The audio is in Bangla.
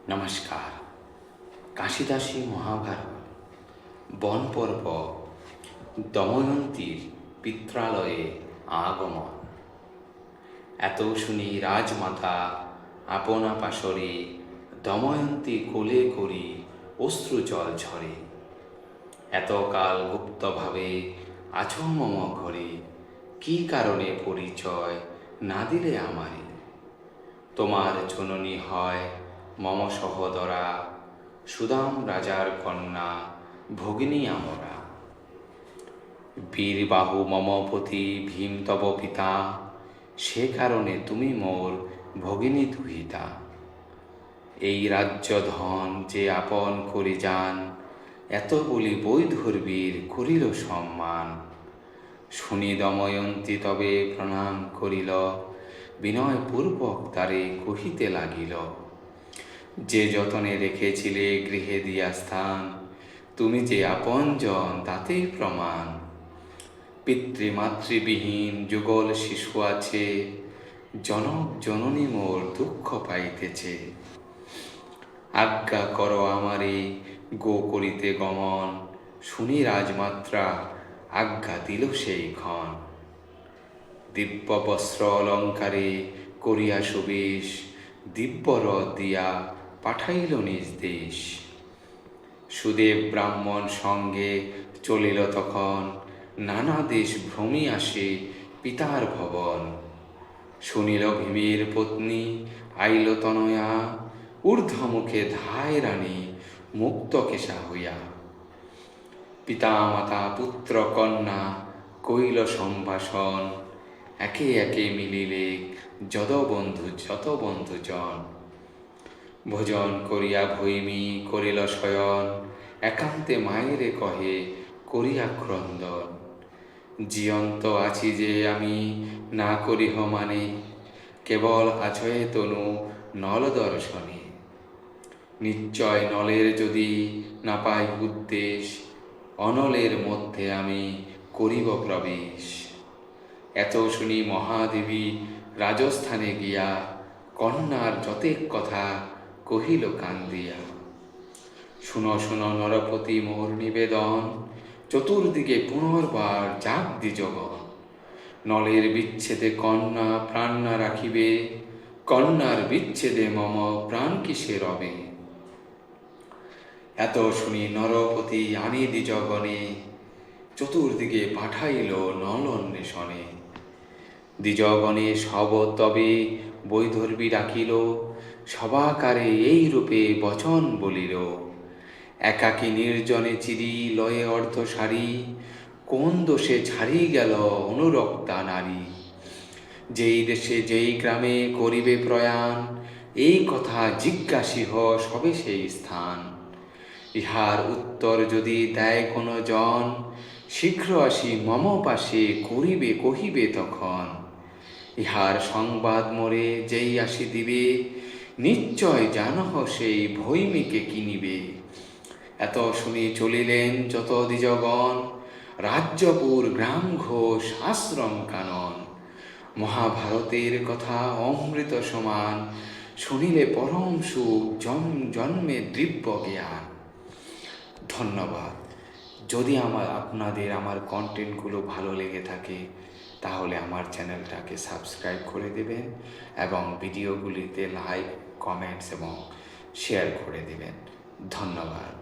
নমস্কার। কাশিদাসী মহাভারত বন পর্ব দময়ন্তীর পিত্রালয়ে আগমন। এত শুনি রাজমাতা আপনা পাশরে, দময়ন্তী কোলে করি অশ্রু জল ঝরে। এতকাল গুপ্তভাবে আছো মম ঘরে, কি কারণে পরিচয় না দিলে আমারে? তোমার জননী হয় মম সহোদরা, সুদাম রাজার কন্যা ভগিনী আমরা। বীরবাহু মম পতি ভীম তব পিতা, সে কারণে তুমি মোর ভগিনী দুহিতা। এই রাজ্য ধন যে আপন করি যান, এত বলি বৈধর্বীর করিল সম্মান। শুনি দময়ন্তী তবে প্রণাম করিল, বিনয়পূর্বক তারে কহিতে লাগিল। যে যতনে রেখেছিলে গৃহে দিয়া স্থান, তুমি যে আপনজন তাতেই প্রমাণ। পিতৃমাতৃবিহীন যুগল শিশু আছে, জনক জননী মোর দুঃখ পাইতেছে। আজ্ঞা করো আমারে গো করিতে গমন, শুনি রাজমাত্রা আজ্ঞা দিল সেই ক্ষণ। দিব্য বস্ত্র অলঙ্কারে করিয়া সুবেশ, দিব্যরথ দিয়া পাঠাইল নিজ দেশ। সুদেব ব্রাহ্মণ সঙ্গে চলিল তখন, নানা দেশ ভ্রমি আসে পিতার ভবন। শুনিল ভীমের পত্নী আইল তনয়া, ঊর্ধ্বমুখে ধায় রানী মুক্তকেশা হইয়া। পিতা মাতা পুত্র কন্যা কইল সম্ভাষণ, একে একে মিলিলে যত বন্ধুজন। ভোজন করিয়া ভৈমী করিল শয়ন, একান্তে মায়েরে কহে করিয়া ক্রন্দন। জীয়ন্ত আছি যে আমি না করিহ মানে, কেবল আছয়ে তনু নল দর্শনে। নিশ্চয় নলের যদি না পাই উদ্দেশ, অনলের মধ্যে আমি করিব প্রবেশ। এত শুনি মহাদেবী রাজস্থানে গিয়া, কন্যার যতেক কথা কহিল কান্দিয়া। শুনো শুনো নরপতি মোর নিবেদন, চতুর্দিকে পুনর্বার যাগ দ্বিজগণ। নলের বিচ্ছেদে কন্যা প্রাণ না রাখিবে, কন্যার বিচ্ছেদে মম প্রাণ কিসে রবে। এত শুনি নরপতি আনি দ্বিজগণে, চতুর্দিকে পাঠাইল নল অন্বেষণে। দ্বিজগণে সব তবে বৈধর্বী ডাকিল, সবাকারে এই রূপে বচন বলিল। একাকী নির্জনে চিরি লয়ে অর্ধ সারি, কোন দোষে ছাড়ি গেল অনুরক্তা নারী। যেই দেশে যেই গ্রামে করিবে প্রয়াণ, এই কথা জিজ্ঞাসিহ সবে সেই স্থান। ইহার উত্তর যদি দেয় কোনো জন, শীঘ্র আসি মম পাশে কহিবে তখন। ইহার সংবাদ মোরে যেই আসি দিবে, নিশ্চয় জানহ সেই ভৈমীকে কিনিবে। এত শুনি চলিলেন যত দ্বিজগণ, রাজ্যপুর গ্রাম ঘোষ আশ্রম কানন। মহাভারতের কথা অমৃত সমান, শুনিলে পরম সুখ জন্মে দিব্য জ্ঞান। ধন্যবাদ। যদি আপনাদের আমার কন্টেন্টগুলো ভালো লেগে থাকে, তাহলে আমার চ্যানেলটাকে সাবস্ক্রাইব করে দেবেন এবং ভিডিওগুলিতে লাইক, কমেন্টস এবং শেয়ার করে দেবেন। ধন্যবাদ।